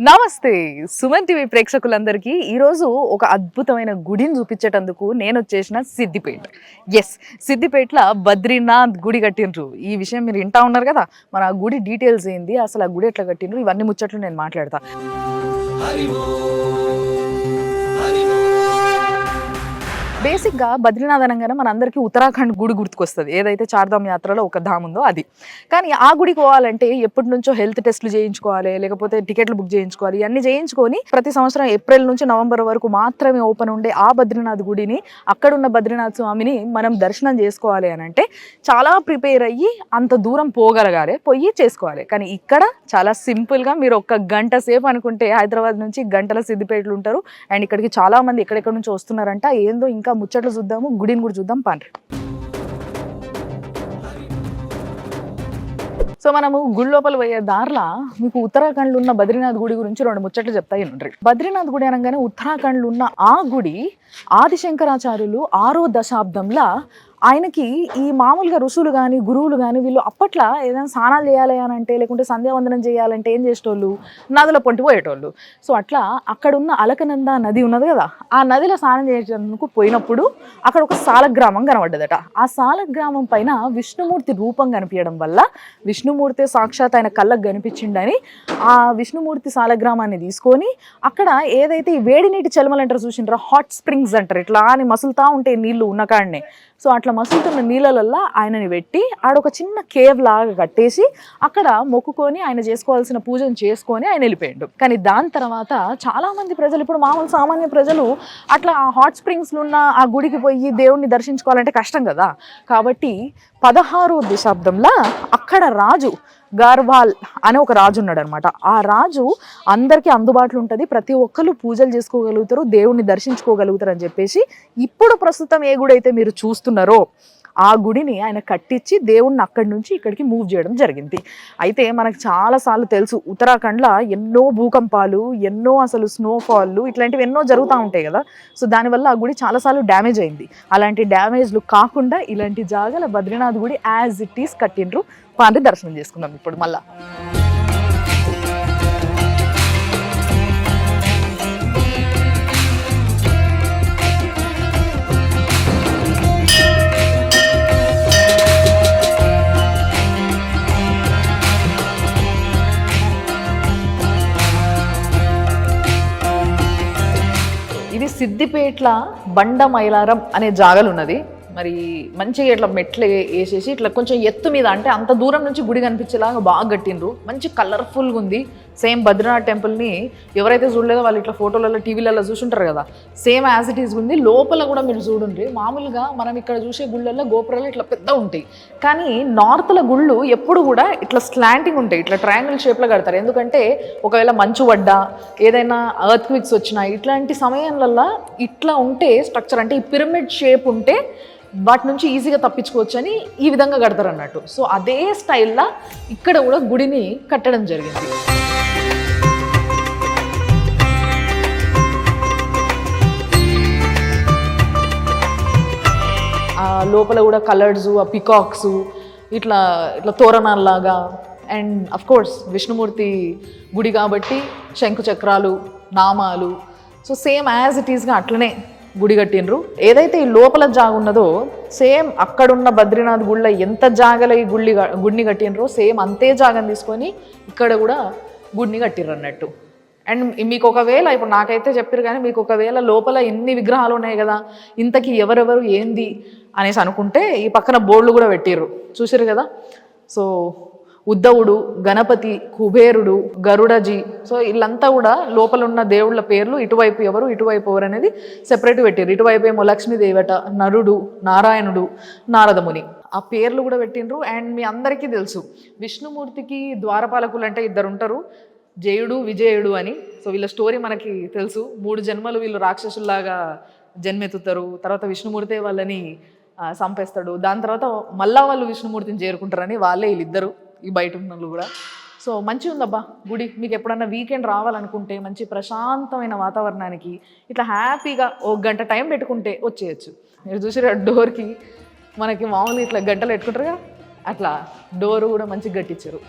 నమస్తే సుమన్ టీవీ ప్రేక్షకులందరికీ ఈరోజు ఒక అద్భుతమైన గుడిని చూపించేటందుకు నేను వచ్చేసిన సిద్దిపేట. సిద్దిపేటలో బద్రీనాథ్ గుడి కట్టిండ్రు. ఈ విషయం మీరు వింటా ఉన్నారు కదా, మరి ఆ గుడి డీటెయిల్స్ ఏంది, అసలు ఆ గుడి ఎట్లా కట్టిండ్రు, ఇవన్నీ ముచ్చట్లు నేను మాట్లాడతా. బేసిక్గా బద్రీనాథ్ అనగానే మన అందరికీ ఉత్తరాఖండ్ గుడి గుర్తుకొస్తుంది, ఏదైతే చార్ధామ్ యాత్రలో ఒక ధామ్ ఉందో అది. కానీ ఆ గుడికి పోవాలంటే ఎప్పటి నుంచో హెల్త్ టెస్ట్లు చేయించుకోవాలి, లేకపోతే టికెట్లు బుక్ చేయించుకోవాలి. ఇవన్నీ చేయించుకొని ప్రతి సంవత్సరం ఏప్రిల్ నుంచి నవంబర్ వరకు మాత్రమే ఓపెన్ ఉండే ఆ బద్రీనాథ్ గుడిని, అక్కడున్న బద్రీనాథ్ స్వామిని మనం దర్శనం చేసుకోవాలి అని అంటే చాలా ప్రిపేర్ అయ్యి అంత దూరం పోగలగాలి, పోయి చేసుకోవాలి. కానీ ఇక్కడ చాలా సింపుల్గా మీరు ఒక గంట సేపు అనుకుంటే హైదరాబాద్ నుంచి గంటల సిద్దిపేటలు ఉంటారు. అండ్ ఇక్కడికి చాలా మంది ఎక్కడెక్కడ నుంచి వస్తున్నారంట. ఏందో ఇంకా ముచ్చట్లు చూద్దాము, గుడిని కూడా చూద్దాం పాండ్రి. సో మనము గుడి లోపల పోయే దారిలో మీకు ఉత్తరాఖండ్లో ఉన్న బద్రీనాథ్ గుడి గురించి 2 ముచ్చట్లు చెప్తాయి ఉండ్రి. బద్రీనాథ్ గుడి అనగానే ఉత్తరాఖండ్లో ఉన్న ఆ గుడి ఆదిశంకరాచార్యులు 6వ దశాబ్దంలో ఆయనకి ఈ మామూలుగా ఋషులు కానీ గురువులు కానీ వీళ్ళు అప్పట్లో ఏదైనా స్నానాలు చేయాలి అని అంటే, లేకుంటే సంధ్యావందనం చేయాలంటే ఏం చేసేటోళ్ళు, నదుల పొంటి పోయేటోళ్ళు. సో అట్లా అక్కడున్న అలకనంద నది ఉన్నది కదా, ఆ నదిలో స్నానం చేయడానికి పోయినప్పుడు అక్కడ ఒక సాలగ్రామం కనబడ్డదట. ఆ సాలగ్రామం పైన విష్ణుమూర్తి రూపం కనిపించడం వల్ల విష్ణుమూర్తి సాక్షాత్ ఆయన కళ్ళకు కనిపించిండని ఆ విష్ణుమూర్తి సాలగ్రామాన్ని తీసుకొని అక్కడ ఏదైతే ఈ వేడి నీటి చలమలు అంటారు చూసింటారా, హాట్ స్ప్రింగ్స్ అంటారు, ఇట్లా అని మసులుతా ఉంటాయి నీళ్లు ఉన్న కాడనే. సో అట్లా మసులుతున్న నీళ్ళల్లో ఆయనని పెట్టి ఆడొక చిన్న కేవ్ లాగా కట్టేసి అక్కడ మొక్కుకొని ఆయన చేసుకోవాల్సిన పూజను చేసుకొని ఆయన వెళ్ళిపోయాడు. కానీ దాని తర్వాత చాలా మంది ప్రజలు, ఇప్పుడు మామూలు సామాన్య ప్రజలు అట్లా ఆ హాట్ స్ప్రింగ్స్లో ఉన్న ఆ గుడికి పోయి దేవుణ్ణి దర్శించుకోవాలంటే కష్టం కదా. కాబట్టి 16వ దశాబ్దంలో అక్కడ రాజు గార్వాల్ అనే ఒక రాజు ఉన్నాడు అనమాట. ఆ రాజు అందరికీ అందుబాటులో ఉంటుంది, ప్రతి ఒక్కరు పూజలు చేసుకోగలుగుతారు, దేవుణ్ణి దర్శించుకోగలుగుతారు అని చెప్పేసి ఇప్పుడు ప్రస్తుతం ఏ గుడి అయితే మీరు చూస్తున్నారో ఆ గుడిని ఆయన కట్టించి దేవుణ్ణి అక్కడి నుంచి ఇక్కడికి మూవ్ చేయడం జరిగింది. అయితే మనకు చాలాసార్లు తెలుసు ఉత్తరాఖండ్లో ఎన్నో భూకంపాలు, ఎన్నో అసలు స్నోఫాల్లు ఇట్లాంటివి ఎన్నో జరుగుతూ ఉంటాయి కదా. సో దానివల్ల ఆ గుడి చాలాసార్లు డ్యామేజ్ అయింది. అలాంటి డ్యామేజ్లు కాకుండా ఇలాంటి జాగాల బద్రీనాథ్ గుడి యాజ్ ఇట్ ఈస్ కట్టిండ్రు. పాండ్రి దర్శనం చేసుకుందాం ఇప్పుడు మళ్ళా. ఇది సిద్దిపేట్ల బండ మైలారం అనే జాగలు ఉన్నది. మరి మంచిగా ఇట్లా మెట్లు వేసేసి ఇట్లా కొంచెం ఎత్తు మీద, అంటే అంత దూరం నుంచి గుడి కనిపించేలాగా బాగా కట్టిండ్రు. మంచి కలర్ఫుల్గా ఉంది. సేమ్ బద్రీనాథ్ టెంపుల్ని ఎవరైతే చూడలేదో వాళ్ళు ఇట్లా ఫోటోలలో టీవీలలో చూసుంటారు కదా, సేమ్ యాజ్ ఇట్ ఈస్ ఉంది. లోపల కూడా మీరు చూడండి, మామూలుగా మనం ఇక్కడ చూసే గుళ్ళల్లో గోపురాలు ఇట్లా పెద్ద ఉంటాయి, కానీ నార్త్ల గుళ్ళు ఎప్పుడు కూడా ఇట్లా స్లాంటింగ్ ఉంటాయి, ఇట్లా ట్రయాంగిల్ షేప్లో కడతారు. ఎందుకంటే ఒకవేళ మంచు పడ్డా, ఏదైనా ఎర్త్ క్విక్స్ వచ్చినా, ఇట్లాంటి సమయంలో ఇట్లా ఉంటే స్ట్రక్చర్, అంటే ఈ పిరమిడ్ షేప్ ఉంటే వాటి నుంచి ఈజీగా తప్పించుకోవచ్చు అని ఈ విధంగా కడతారు అన్నట్టు. సో అదే స్టైల్లో ఇక్కడ కూడా గుడిని కట్టడం జరిగింది. ఆ లోపల కూడా కలర్స్, ఆ పికాక్స్, ఇట్లా ఇట్లా తోరణాల్లాగా. అండ్ అఫ్ కోర్స్ విష్ణుమూర్తి గుడి కాబట్టి శంకు చక్రాలు, నామాలు. సో సేమ్ యాజ్ ఇట్ ఈస్గా అట్లనే గుడి కట్టినరు. ఏదైతే ఈ లోపల జాగ ఉన్నదో సేమ్ అక్కడున్న బద్రీనాథ్ గుడిలో ఎంత జాగలో ఈ గుడిని కట్టినరో సేమ్ అంతే జాగని తీసుకొని ఇక్కడ కూడా గుడిని కట్టిర్రు అన్నట్టు. అండ్ మీకు ఒకవేళ ఇప్పుడు నాకైతే చెప్పారు, కానీ మీకు ఒకవేళ లోపల ఎన్ని విగ్రహాలు ఉన్నాయి కదా, ఇంతకీ ఎవరెవరు ఏంది అనేసి అనుకుంటే ఈ పక్కన బోర్డులు కూడా పెట్టిర్రు, చూసారు కదా. సో ఉద్ధవుడు, గణపతి, కుబేరుడు, గరుడజీ, సో వీళ్ళంతా కూడా లోపల ఉన్న దేవుళ్ళ పేర్లు ఇటువైపు ఎవరు ఇటువైపు ఎవరు అనేది సెపరేట్ పెట్టారు. ఇటువైపు ఏమో లక్ష్మీదేవట, నరుడు, నారాయణుడు, నారదముని, ఆ పేర్లు కూడా పెట్టిండ్రు. అండ్ మీ అందరికీ తెలుసు విష్ణుమూర్తికి ద్వారపాలకులు అంటే 2 ఉంటారు, జయుడు, విజయుడు అని. సో వీళ్ళ స్టోరీ మనకి తెలుసు. 3 జన్మలు వీళ్ళు రాక్షసుల్లాగా జన్మెత్తుతారు, తర్వాత విష్ణుమూర్తి వాళ్ళని చంపేస్తాడు, దాని తర్వాత మళ్ళా వాళ్ళు విష్ణుమూర్తిని చేరుకుంటారని వాళ్ళే వీళ్ళిద్దరు, ఈ బయట ఉన్న కూడా. సో మంచిగా ఉందబ్బా గుడి. మీకు ఎప్పుడన్నా వీకెండ్ రావాలనుకుంటే మంచి ప్రశాంతమైన వాతావరణానికి ఇట్లా హ్యాపీగా 1 గంట టైం పెట్టుకుంటే వచ్చేయచ్చు. మీరు చూసారు డోర్కి మనకి మామూలు ఇట్లా గంటలు పెట్టుకుంటారుగా, అట్లా డోరు కూడా మంచిగా కట్టించారు.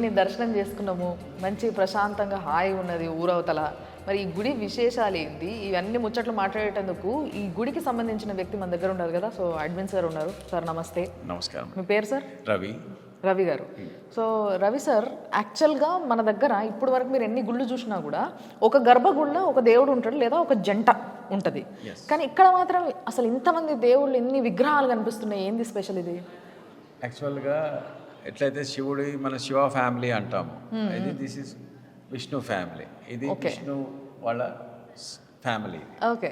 దేవుణ్ణి దర్శనం చేసుకున్నాము, మంచి ప్రశాంతంగా హాయిగా ఉన్నది ఊరవతల. మరి ఈ గుడి విశేషాలు ఏంటి, ఇవన్నీ ముచ్చట్లు మాట్లాడేటందుకు ఈ గుడికి సంబంధించిన వ్యక్తి మన దగ్గర ఉన్నారు కదా. సో అడ్మిన్ సార్ ఉన్నారు. సార్ నమస్తే. నమస్కారం. మీ పేరు సార్? రవి గారు. సో రవి సార్, యాక్చువల్గా మన దగ్గర ఇప్పుడు వరకు మీరు ఎన్ని గుళ్ళు చూసినా కూడా ఒక గర్భగుడిలో ఒక దేవుడు ఉంటాడు లేదా ఒక జంట ఉంటుంది. కానీ ఇక్కడ మాత్రం అసలు ఇంతమంది దేవుళ్ళు, ఎన్ని విగ్రహాలు కనిపిస్తున్నాయి, ఏంది స్పెషల్ ఇది? యాక్చువల్గా ఎట్లయితే శివుడి మన శివ ఫ్యామిలీ అంటాము, ఇది దిస్ ఇస్ విష్ణు ఫ్యామిలీ, ఇది విష్ణు వాళ్ళ ఫ్యామిలీ. ఓకే.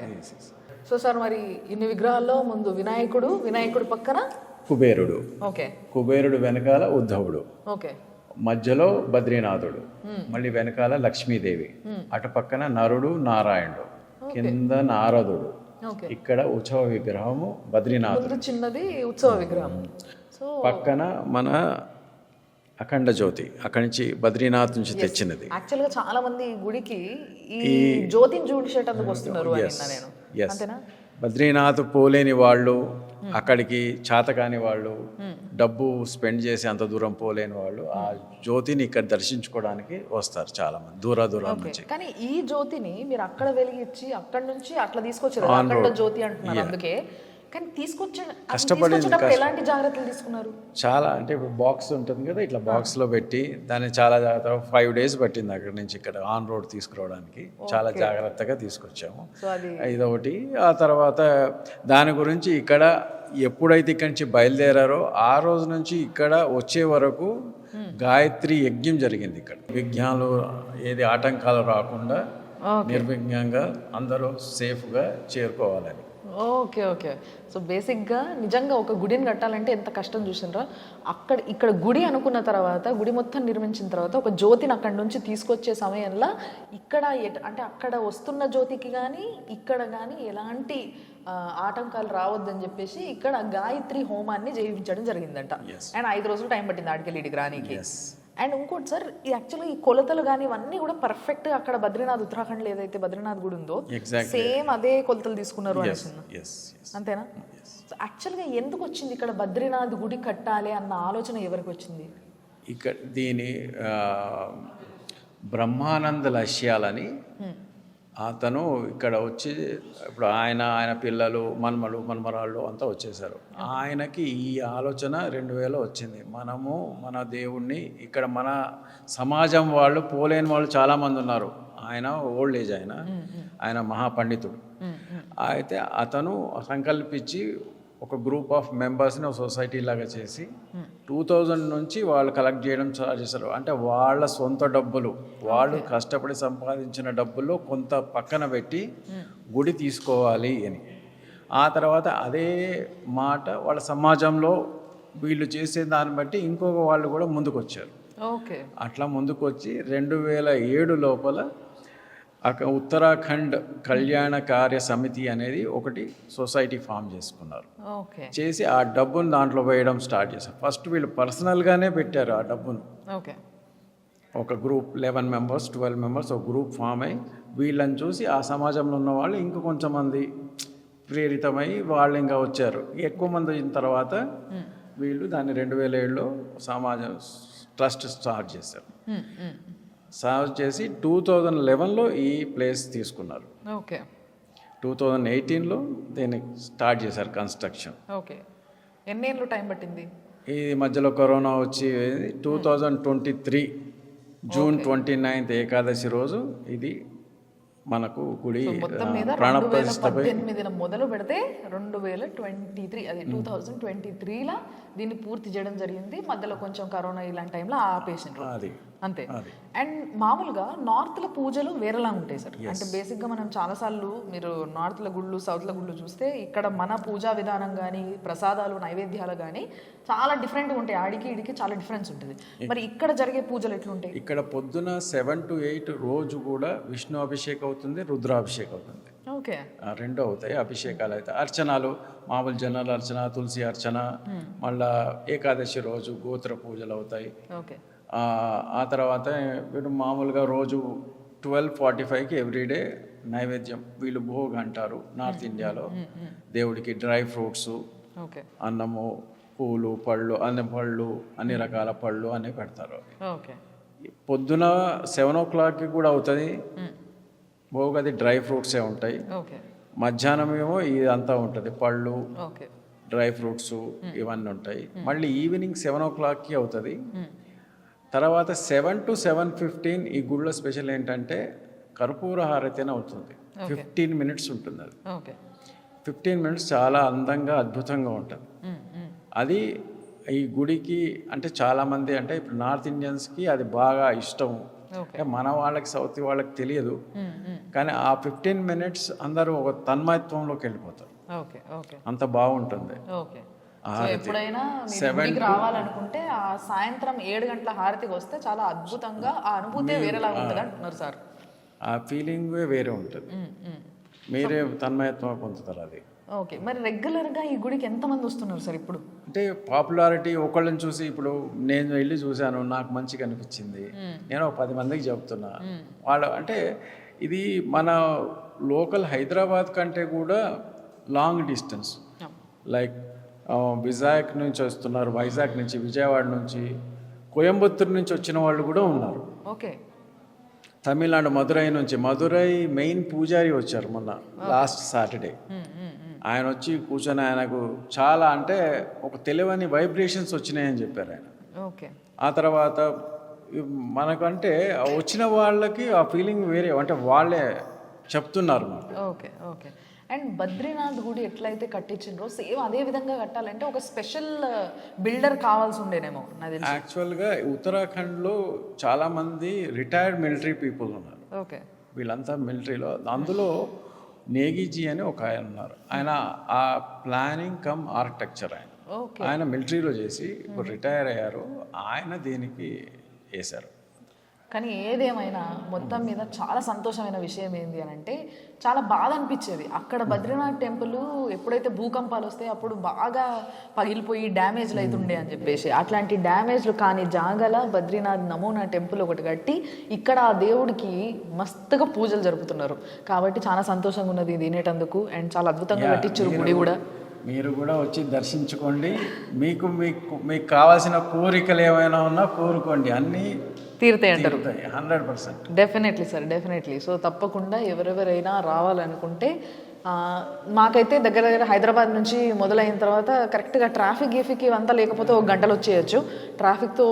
సో సార్, మరి ఇన్ని విగ్రహాల్లో ముందు వినాయకుడు పక్కన కుబేరుడు, ఓకే, కుబేరుడు వెనకాల ఉద్ధవుడు, ఓకే, మధ్యలో బద్రీనాథుడు, మళ్ళీ వెనకాల లక్ష్మీదేవి, అటు పక్కన నరుడు నారాయణుడు, కింద నారదుడు, ఇక్కడ ఉత్సవ విగ్రహము బద్రీనాథుడు, చిన్నది ఉత్సవ విగ్రహం, పక్కన మన అఖండ జ్యోతి, అక్కడి నుంచి బద్రీనాథ్ నుంచి తెచ్చినది. యాక్చువల్గా చాలా మంది గుడికి ఈ జ్యోతిని చూసేటందుకు వస్తున్నారు. అంతేనా? బద్రీనాథ్ పోలేని వాళ్ళు, అక్కడికి చేతకాని వాళ్ళు, డబ్బు స్పెండ్ చేసి అంత దూరం పోలేని వాళ్ళు ఆ జ్యోతిని ఇక్కడ దర్శించుకోవడానికి వస్తారు చాలా మంది, దూరం నుంచి. కానీ ఈ జ్యోతిని మీరు అక్కడ వెలిగించి అక్కడి నుంచి అట్లా తీసుకొచ్చారు, జ్యోతి అంటున్నారు. అందుకే కానీ తీసుకొచ్చేటప్పుడు ఎలాంటి జాగ్రత్తలు తీసుకున్నారు? చాలా, అంటే ఇప్పుడు బాక్స్ ఉంటుంది కదా, ఇట్లా బాక్స్లో పెట్టి దాన్ని చాలా జాగ్రత్తగా 5 days పట్టింది అక్కడి నుంచి ఇక్కడ ఆన్ రోడ్ తీసుకురావడానికి. చాలా జాగ్రత్తగా తీసుకొచ్చాము, ఇదొకటి. ఆ తర్వాత దాని గురించి ఇక్కడ ఎప్పుడైతే ఇక్కడి నుంచి బయలుదేరారో ఆ రోజు నుంచి ఇక్కడ వచ్చే వరకు గాయత్రి యజ్ఞం జరిగింది. ఇక్కడ విఘ్నాలు ఏది ఆటంకాలు రాకుండా నిర్విఘ్నంగా అందరూ సేఫ్గా చేరుకోవాలని. ఓకే. సో బేసిక్గా నిజంగా ఒక గుడిని కట్టాలంటే ఎంత కష్టం చూసినరా. ఇక్కడ గుడి అనుకున్న తర్వాత, గుడి మొత్తం నిర్మించిన తర్వాత ఒక జ్యోతిని అక్కడి నుంచి తీసుకొచ్చే సమయంలో ఇక్కడ అంటే అక్కడ వస్తున్న జ్యోతికి కానీ ఇక్కడ కానీ ఎలాంటి ఆటంకాలు రావద్దని చెప్పేసి ఇక్కడ గాయత్రి హోమాన్ని చేయించడం జరిగిందంట. అండ్ 5 రోజులు టైం పట్టింది ఆడికెళ్ళి రానికి. అండ్ ఇంకోటి సార్, ఈ యాక్చువల్గా ఈ కొలతలు కానీ ఇవన్నీ కూడా పర్ఫెక్ట్ అక్కడ బద్రీనాథ్, ఉత్తరాఖండ్ ఏదైతే బద్రీనాథ్ గుడి ఉందో సేమ్ అదే కొలతలు తీసుకున్నారు అని. అంతేనా? యాక్చువల్గా ఎందుకు వచ్చింది ఇక్కడ బద్రీనాథ్ గుడి కట్టాలి అన్న ఆలోచన ఎవరికి వచ్చింది? ఇక్కడ దీని బ్రహ్మానంద లక్ష్యాలని అతను ఇక్కడ వచ్చి, ఇప్పుడు ఆయన పిల్లలు, మన్మరాళ్ళు అంతా వచ్చేసారు. ఆయనకి ఈ ఆలోచన 2000 వచ్చింది. మనము మన దేవుణ్ణి ఇక్కడ మన సమాజం వాళ్ళు పోలేని వాళ్ళు చాలామంది ఉన్నారు. ఆయన ఓల్డ్ ఏజ్, ఆయన మహాపండితుడు. అయితే అతను సంకల్పించి ఒక గ్రూప్ ఆఫ్ మెంబర్స్ని ఒక సొసైటీ లాగా చేసి 2000 నుంచి వాళ్ళు కలెక్ట్ చేయడం స్టార్ట్ చేశారు. అంటే వాళ్ళ సొంత డబ్బులు, వాళ్ళు కష్టపడి సంపాదించిన డబ్బుల్లో కొంత పక్కన పెట్టి గుడి తీసుకోవాలి అని. ఆ తర్వాత అదే మాట వాళ్ళ సమాజంలో వీళ్ళు చేసే దాన్ని బట్టి ఇంకొక వాళ్ళు కూడా ముందుకు వచ్చారు. అట్లా ముందుకు వచ్చి 2007 లోపల ఉత్తరాఖండ్ కళ్యాణ కార్య సమితి అనేది ఒకటి సొసైటీ ఫామ్ చేసుకున్నారు. చేసి ఆ డబ్బును దాంట్లో వేయడం స్టార్ట్ చేశారు. ఫస్ట్ వీళ్ళు పర్సనల్గానే పెట్టారు ఆ డబ్బును. ఒక గ్రూప్ 11 members 12 members ఒక గ్రూప్ ఫామ్ అయ్యి వీళ్ళని చూసి ఆ సమాజంలో ఉన్న వాళ్ళు ఇంకా కొంచెం మంది ప్రేరితమై వాళ్ళు ఇంకా వచ్చారు. ఎక్కువ మంది అయిన తర్వాత వీళ్ళు దాన్ని 2007లో సమాజం ట్రస్ట్ స్టార్ట్ చేశారు. స్టార్ట్ చేసి 2011లో ఈ ప్లేస్ తీసుకున్నారు. 2018లో దీన్ని స్టార్ట్ చేశారు కన్స్ట్రక్షన్. ఎన్నేళ్ళు టైం పట్టింది? ఈ మధ్యలో కరోనా వచ్చి 2023 జూన్ 29th ఏకాదశి రోజు ఇది మనకు గుడి ప్రాణప్రతిష్ఠపై మొదలు పెడితే 2023 అది 2023లా దీన్ని పూర్తి చేయడం జరిగింది. మధ్యలో కొంచెం కరోనా ఇలాంటి టైంలో ఆపేసిండ్రు అంతే. అండ్ మామూలుగా నార్త్ల పూజలు వేరేలా ఉంటాయి సార్. అంటే బేసిక్గా మనం చాలాసార్లు మీరు నార్త్ల గుళ్ళు, సౌత్ల గుళ్ళు చూస్తే ఇక్కడ మన పూజా విధానం కానీ ప్రసాదాలు నైవేద్యాలు కానీ చాలా డిఫరెంట్గా ఉంటాయి. ఆడికి ఇడికి చాలా డిఫరెన్స్ ఉంటుంది. మరి ఇక్కడ జరిగే పూజలు ఎట్లుంటాయి? ఇక్కడ పొద్దున 7 to 8 రోజు కూడా విష్ణు అభిషేకం అవుతుంది, రుద్రాభిషేకం అవుతుంది. రెండు అవుతాయి అభిషేకాలు. అయితే అర్చనలు మామూలు జనరల్ అర్చన, తులసి అర్చన, మళ్ళా ఏకాదశి రోజు గోత్ర పూజలు అవుతాయి. ఆ తర్వాత వీళ్ళు మామూలుగా రోజు 12:45కి ఎవ్రీడే నైవేద్యం వీళ్ళు భోగ్ అంటారు నార్త్ ఇండియాలో. దేవుడికి డ్రై ఫ్రూట్స్, అన్నము, పూలు, పళ్ళు, అన్ని రకాల పళ్ళు అన్నీ పెడతారు. పొద్దున 7 o'clockకి కూడా అవుతుంది. భోగది డ్రై ఫ్రూట్సే ఉంటాయి. ఓకే మధ్యాహ్నం ఏమో ఇదంతా ఉంటుంది, పళ్ళు, ఓకే డ్రై ఫ్రూట్స్ ఇవన్నీ ఉంటాయి. మళ్ళీ ఈవినింగ్ 7 o'clockకి అవుతుంది. తర్వాత 7 to 7:15 ఈ గుడిలో స్పెషల్ ఏంటంటే కర్పూర హారతి అని అవుతుంది. 15 minutes ఉంటుంది. అది ఓకే 15 minutes చాలా అందంగా అద్భుతంగా ఉంటుంది. అది ఈ గుడికి అంటే చాలామంది అంటే ఇప్పుడు నార్త్ ఇండియన్స్కి అది బాగా ఇష్టం. మన వాళ్ళకి సౌత్ వాళ్ళకి తెలియదు, కానీ ఆ 15 minutes అందరూ ఒక తన్మయత్వంలోకి వెళ్ళిపోతారు. అంత బాగుంటుంది. ఎప్పుడైనా గుడికి రావాలనుకుంటే ఆ సాయంత్రం 7 గంటల హారతికి వస్తే చాలా అద్భుతంగా ఆ అనుభూతి వేరేలాగా ఉంటుంది అంటున్నారు సార్. ఆ ఫీలింగ్ వేరే ఉంటుంది, మీరే తన్మయత్వం పొందుతారు అది. ఓకే, మరి రెగ్యులర్గా ఈ గుడికి ఎంతమంది వస్తున్నారు సార్ ఇప్పుడు? అంటే పాపులారిటీ ఒకళ్ళని చూసి, ఇప్పుడు నేను వెళ్ళి చూశాను, నాకు మంచిగా అనిపించింది, నేను ఒక 10 మందికి చెప్తున్నా. వాళ్ళు అంటే ఇది మన లోకల్ హైదరాబాద్ కంటే కూడా లాంగ్ డిస్టెన్స్, లైక్ విజాగ్ నుంచి వస్తున్నారు, వైజాగ్ నుంచి, విజయవాడ నుంచి, కోయంబత్తూరు నుంచి వచ్చిన వాళ్ళు కూడా ఉన్నారు. ఓకే, తమిళనాడు మదురై నుంచి, మదురై మెయిన్ పూజారి వచ్చారు మొన్న లాస్ట్ సాటర్డే. ఆయన వచ్చి కూర్చొని ఆయనకు చాలా అంటే ఒక తెలియని వైబ్రేషన్స్ వచ్చినాయని చెప్పారు ఆయన. ఓకే, ఆ తర్వాత మనకంటే వచ్చిన వాళ్ళకి ఆ ఫీలింగ్ వేరే, అంటే వాళ్ళే చెప్తున్నారు మాకు. Okay okay. అండ్ బద్రీనాథ్ గుడి ఎట్లయితే కట్టించిండ్రో సేమ్ అదే విధంగా కట్టాలంటే ఒక స్పెషల్ బిల్డర్ కావాల్సి ఉండేనేమో నాకు తెలిసి. యాక్చువల్గా ఉత్తరాఖండ్లో చాలామంది రిటైర్డ్ మిలిటరీ పీపుల్ ఉన్నారు. ఓకే, వీళ్ళంతా మిలిటరీలో, అందులో నేగిజీ అని ఒక ఆయన ఉన్నారు. ఆయన ఆ ప్లానింగ్ కమ్ ఆర్కిటెక్చర్ ఆయన. ఆయన మిలిటరీలో చేసి ఇప్పుడు రిటైర్ అయ్యారు. ఆయన దీనికి వేశారు. కానీ ఏదేమైనా మొత్తం మీద చాలా సంతోషమైన విషయం ఏంటి అని అంటే, చాలా బాధ అనిపించేది అక్కడ బద్రీనాథ్ టెంపుల్ ఎప్పుడైతే భూకంపాలు వస్తాయి అప్పుడు బాగా పగిలిపోయి డ్యామేజ్లు అవుతుండే అని చెప్పేసి, అట్లాంటి డ్యామేజ్లు కానీ జాగల బద్రీనాథ్ నమూనా టెంపుల్ ఒకటి కట్టి ఇక్కడ ఆ దేవుడికి మస్తుగా పూజలు జరుపుతున్నారు. కాబట్టి చాలా సంతోషంగా ఉన్నది తినేటందుకు. అండ్ చాలా అద్భుతంగా కట్టించారు గుడి కూడా. మీరు కూడా వచ్చి దర్శించుకోండి. మీకు మీకు మీకు కావాల్సిన కోరికలు ఏమైనా ఉన్నా కోరుకోండి, అన్నీ తీరుతాయి అంటారు. 100%. Definitely sir, definitely. సో తప్పకుండా ఎవరెవరైనా రావాలనుకుంటే, మాకైతే దగ్గర దగ్గర హైదరాబాద్ నుంచి మొదలైన తర్వాత కరెక్ట్గా ట్రాఫిక్ గీఫిక్ ఇవంతా లేకపోతే 1 గంటలో వచ్చేయచ్చు. ట్రాఫిక్తో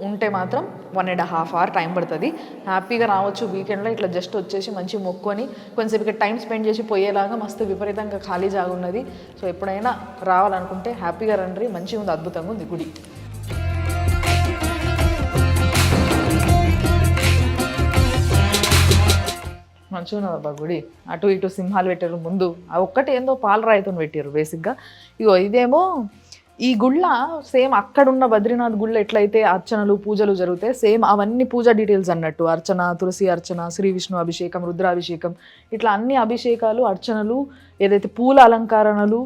ఉంటే మాత్రం 1.5 hour టైం పడుతుంది. హ్యాపీగా రావచ్చు వీకెండ్లో. ఇట్లా జస్ట్ వచ్చేసి మంచి మొక్కొని కొంచెంసేపు ఇక్కడ టైం స్పెండ్ చేసి పోయేలాగా మస్తు విపరీతంగా ఖాళీ జాగా ఉన్నది. సో ఎప్పుడైనా రావాలనుకుంటే హ్యాపీగా రండి. మంచిగా ఉంది, అద్భుతంగా ఉంది గుడి. మంచిగా ఉన్నదబ్బా గుడి. అటు ఇటు సింహాలు పెట్టారు ముందు, ఆ ఒక్కటి ఏందో పాలరాయితో పెట్టారు బేసిక్గా. ఇగో ఇదేమో ఈ గుళ్ళ సేమ్ అక్కడున్న బద్రీనాథ్ గుళ్ళ ఎట్లయితే అర్చనలు పూజలు జరుగుతాయి, సేమ్ అవన్నీ పూజా డీటెయిల్స్ అన్నట్టు. అర్చన, తులసి అర్చన, శ్రీ విష్ణు అభిషేకం, రుద్రాభిషేకం, ఇట్లా అన్ని అభిషేకాలు, అర్చనలు, ఏదైతే పూల అలంకరణలు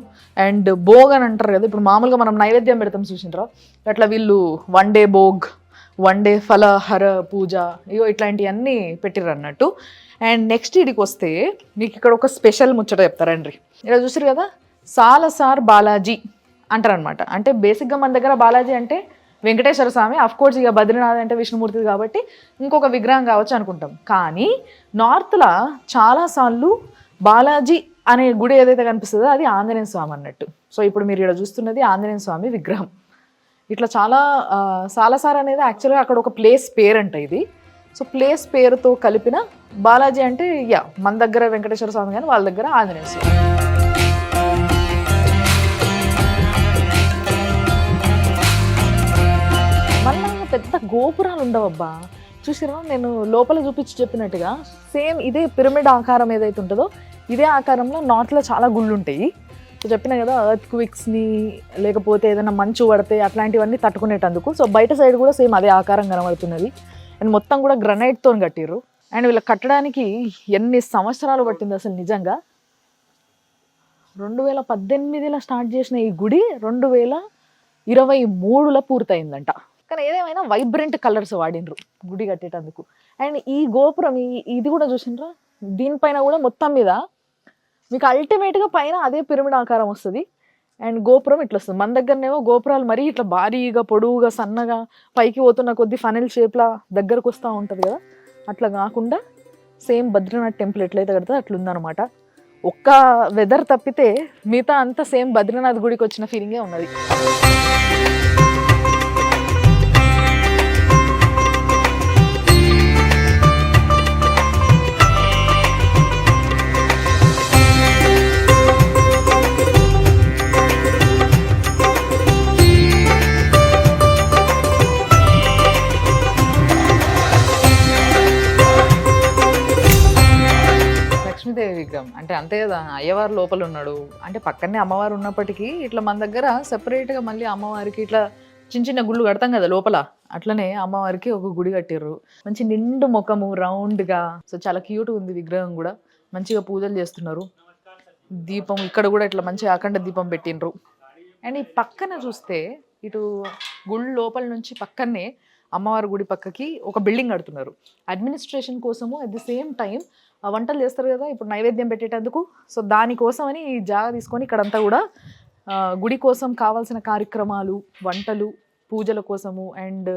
అండ్ భోగ్ అని అంటారు కదా. ఇప్పుడు మామూలుగా మనం నైవేద్యం పెడతాం చూసింటారా, అట్లా వీళ్ళు 1 day భోగ్, 1 day ఫలహర పూజ, ఇగో ఇట్లాంటివన్నీ పెట్టిర్రు అన్నట్టు. అండ్ నెక్స్ట్ ఇడికి వస్తే మీకు ఇక్కడ ఒక స్పెషల్ ముచ్చట చెప్తారండి. ఇలా చూసారు కదా, సాలసార్ బాలాజీ అంటారనమాట. అంటే బేసిక్గా మన దగ్గర బాలాజీ అంటే వెంకటేశ్వర స్వామి, అఫ్కోర్స్ ఇక బద్రీనాథ్ అంటే విష్ణుమూర్తి కాబట్టి ఇంకొక విగ్రహం కావచ్చు అనుకుంటాం. కానీ నార్త్లో చాలాసార్లు బాలాజీ అనే గుడి ఏదైతే కనిపిస్తుందో అది ఆంజనేయ స్వామి అన్నట్టు. సో ఇప్పుడు మీరు ఇక్కడ చూస్తున్నది ఆంజనేయ స్వామి విగ్రహం. ఇట్లా చాలా సాలసార్ అనేది యాక్చువల్గా అక్కడ ఒక ప్లేస్ పేరంట ఇది. సో ప్లేస్ పేరుతో కలిపిన బాలాజీ అంటే మన దగ్గర వెంకటేశ్వర స్వామి కానీ వాళ్ళ దగ్గర ఆంజనేయ స్వామి. మళ్ళా పెద్ద గోపురాలు ఉండవబ్బా. చూసిరా, నేను లోపల చూపించి చెప్పినట్టుగా సేమ్ ఇదే పిరమిడ్ ఆకారం ఏదైతే ఉంటుందో ఇదే ఆకారంలో నార్త్లో చాలా గుళ్ళు ఉంటాయి. సో చెప్పినా కదా, ఎర్త్ క్విక్స్ని లేకపోతే ఏదైనా మంచు పడితే అట్లాంటివన్నీ తట్టుకునేటందుకు. సో బయట సైడ్ కూడా సేమ్ అదే ఆకారం కనబడుతున్నది. అండ్ మొత్తం కూడా గ్రనైట్తో కట్టిర్రు. అండ్ వీళ్ళకి కట్టడానికి ఎన్ని సంవత్సరాలు పట్టింది అసలు నిజంగా. 2018లో స్టార్ట్ చేసిన ఈ గుడి 2023లో పూర్తయిందంట. కానీ ఏదేమైనా వైబ్రెంట్ కలర్స్ వాడినరు గుడి కట్టేటందుకు. అండ్ ఈ గోపురం ఇది కూడా చూసినరా, దీనిపైన కూడా మొత్తం మీద మీకు అల్టిమేట్గా పైన అదే పిరమిడ్ ఆకారం వస్తుంది. అండ్ గోపురం ఇట్లా వస్తుంది. మన దగ్గరనేమో గోపురాలు మరీ ఇట్లా భారీగా పొడవుగా సన్నగా పైకి పోతున్న కొద్ది ఫనల్ షేప్లా దగ్గరకు వస్తూ ఉంటుంది కదా, అట్లా కాకుండా సేమ్ బద్రీనాథ్ టెంపుల్ ఎట్లయితే కడుతుందో అట్లుందనమాట. ఒక్క వెదర్ తప్పితే మిగతా అంతా సేమ్ బద్రీనాథ్ గుడికి వచ్చిన ఫీలింగే ఉన్నది. లక్ష్మీదేవి విగ్రహం అంటే అంతే కదా, అయ్యవారు లోపల ఉన్నాడు అంటే పక్కనే అమ్మవారు ఉన్నప్పటికీ ఇట్లా మన దగ్గర సెపరేట్గా మళ్ళీ అమ్మవారికి ఇట్లా చిన్న చిన్న గుళ్ళు కడతాం కదా లోపల, అట్లనే అమ్మవారికి ఒక గుడి కట్టిర్రు. మంచి నిండు ముఖము రౌండ్గా, సో చాలా క్యూట్ ఉంది విగ్రహం కూడా. మంచిగా పూజలు చేస్తున్నారు. దీపం ఇక్కడ కూడా ఇట్లా మంచిగా అఖండ దీపం పెట్టిండ్రు. అండ్ ఈ పక్కన చూస్తే ఇటు గుడి లోపల నుంచి పక్కనే అమ్మవారి గుడి పక్కకి ఒక బిల్డింగ్ కడుతున్నారు అడ్మినిస్ట్రేషన్ కోసము. అట్ ది సేమ్ టైం వంటలు చేస్తారు కదా ఇప్పుడు నైవేద్యం పెట్టేటందుకు, సో దానికోసమని ఈ జాగా తీసుకొని ఇక్కడంతా కూడా గుడి కోసం కావాల్సిన కార్యక్రమాలు, వంటలు, పూజల కోసము అండ్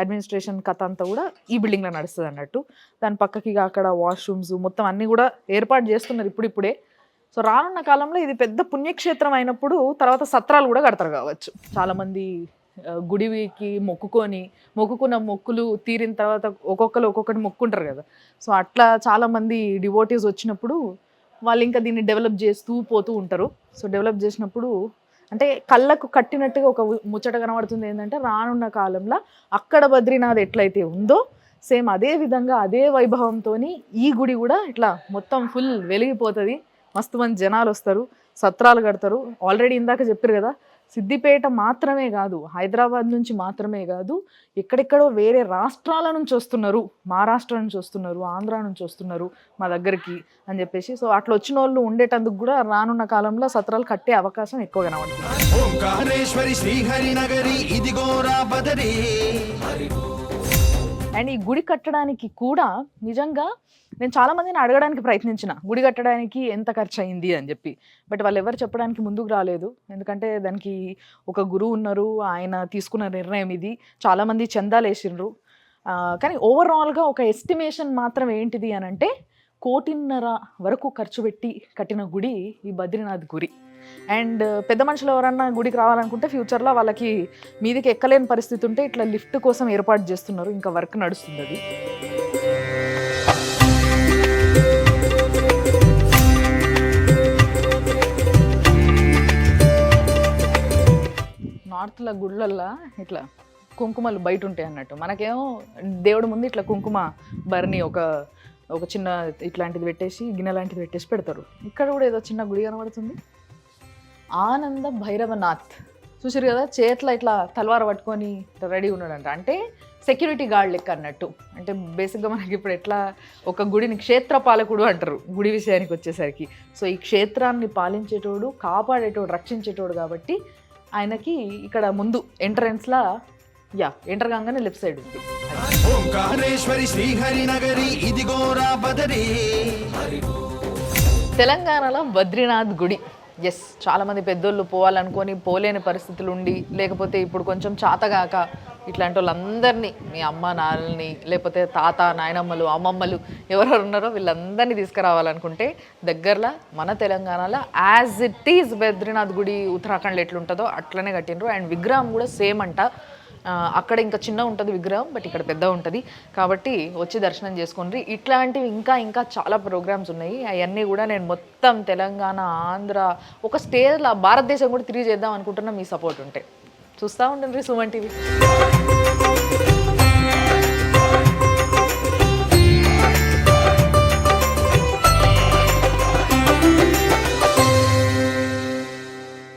అడ్మినిస్ట్రేషన్ కథ అంతా కూడా ఈ బిల్డింగ్లో నడుస్తుంది అన్నట్టు. దాని పక్కకి అక్కడ వాష్రూమ్స్ మొత్తం అన్నీ కూడా ఏర్పాటు చేస్తున్నారు ఇప్పుడిప్పుడే. సో రానున్న కాలంలో ఇది పెద్ద పుణ్యక్షేత్రం అయినప్పుడు తర్వాత సత్రాలు కూడా కడతారు కావచ్చు. చాలామంది గుడికి మొక్కుకున్న మొక్కులు తీరిన తర్వాత ఒక్కొక్కరు ఒక్కొక్కటి మొక్కుంటారు కదా, సో అట్లా చాలామంది డివోటీస్ వచ్చినప్పుడు వాళ్ళు ఇంకా దీన్ని డెవలప్ చేస్తూ పోతూ ఉంటారు. సో డెవలప్ చేసినప్పుడు అంటే కళ్ళకు కట్టినట్టుగా ఒక ముచ్చట కనబడుతుంది. ఏంటంటే రానున్న కాలంలో అక్కడ బద్రీనాథ్ ఎట్లయితే ఉందో సేమ్ అదే విధంగా అదే వైభవంతో ఈ గుడి కూడా ఇట్లా మొత్తం ఫుల్ వెలిగిపోతుంది. మస్తు మంది జనాలు వస్తారు, సత్రాలు కడతారు. ఆల్రెడీ ఇందాక చెప్పారు కదా, సిద్దిపేట మాత్రమే కాదు, హైదరాబాద్ నుంచి మాత్రమే కాదు, ఎక్కడెక్కడో వేరే రాష్ట్రాల నుంచి వస్తున్నారు, మహారాష్ట్ర నుంచి వస్తున్నారు, ఆంధ్ర నుంచి వస్తున్నారు మా దగ్గరికి అని చెప్పేసి. సో అట్లా వచ్చిన వాళ్ళు ఉండేటందుకు కూడా రానున్న కాలంలో సత్రాలు కట్టే అవకాశం ఎక్కువ కనబడుతుంది. అండ్ ఈ గుడి కట్టడానికి కూడా నిజంగా నేను చాలామందిని అడగడానికి ప్రయత్నించిన గుడి కట్టడానికి ఎంత ఖర్చు అయింది అని చెప్పి, బట్ వాళ్ళు ఎవరు చెప్పడానికి ముందుకు రాలేదు. ఎందుకంటే దానికి ఒక గురువు ఉన్నారు, ఆయన తీసుకున్న నిర్ణయం ఇది. చాలామంది చందాలు వేసిండ్రు, కానీ ఓవరాల్గా ఒక ఎస్టిమేషన్ మాత్రం ఏంటిది అని అంటే 1.5 కోటి వరకు ఖర్చు పెట్టి కట్టిన గుడి ఈ బద్రీనాథ్ గుడి. అండ్ పెద్ద మనుషులు ఎవరన్నా గుడికి రావాలనుకుంటే ఫ్యూచర్లో వాళ్ళకి మీదికి ఎక్కలేని పరిస్థితి ఉంటే ఇట్లా లిఫ్ట్ కోసం ఏర్పాటు చేస్తున్నారు, ఇంకా వర్క్ నడుస్తుంది అది. నార్త్ల గుళ్ళల్లో ఇట్లా కుంకుమలు బయట ఉంటాయి అన్నట్టు, మనకేమో దేవుడి ముందు ఇట్లా కుంకుమ బర్ని ఒక చిన్న ఇట్లాంటిది పెట్టేసి గిన్నె లాంటిది పెట్టేసి పెడతారు. ఇక్కడ కూడా ఏదో చిన్న గుడి కనబడుతుంది, ఆనంద భైరవనాథ్. చూసారు కదా, చేతిలో ఇట్లా తలవారు పట్టుకొని రెడీ ఉన్నాడంట, అంటే సెక్యూరిటీ గార్డ్ లెక్క అన్నట్టు. అంటే బేసిక్గా మనకి ఇప్పుడు ఎట్లా ఒక గుడిని క్షేత్రపాలకుడు అంటారు గుడి విషయానికి వచ్చేసరికి. సో ఈ క్షేత్రాన్ని పాలించేటోడు, కాపాడేటోడు, రక్షించేటోడు కాబట్టి ఆయనకి ఇక్కడ ముందు ఎంట్రన్స్లా ఎంటర్ కాగానే లెఫ్ట్ సైడ్ ఉంది. తెలంగాణలో బద్రీనాథ్ గుడి, ఎస్, చాలామంది పెద్దోళ్ళు పోవాలనుకొని పోలేని పరిస్థితులు ఉండి, లేకపోతే ఇప్పుడు కొంచెం చాతగాక ఇట్లాంటి వాళ్ళందరినీ, మీ అమ్మ నాన్నల్ని లేకపోతే తాత నాయనమ్మలు అమ్మమ్మలు ఎవరెవరు ఉన్నారో వీళ్ళందరినీ తీసుకురావాలనుకుంటే దగ్గరలో మన తెలంగాణలో యాజ్ ఇట్ ఈజ్ బద్రీనాథ్ గుడి ఉత్తరాఖండ్లో ఎట్లుంటుందో అట్లనే కట్టిండ్రు. అండ్ విగ్రహం కూడా సేమ్ అంట. అక్కడ ఇంకా చిన్న ఉంటుంది విగ్రహం, బట్ ఇక్కడ పెద్ద ఉంటుంది. కాబట్టి వచ్చి దర్శనం చేసుకోండి. ఇట్లాంటివి ఇంకా చాలా ప్రోగ్రామ్స్ ఉన్నాయి. అవన్నీ కూడా నేను మొత్తం తెలంగాణ, ఆంధ్ర, ఒక స్టేజ్లో భారతదేశం కూడా తిరిగి చేద్దాం అనుకుంటున్నా. మీ సపోర్ట్ ఉంటే చూస్తూ ఉండండి సుమన్ టీవీ.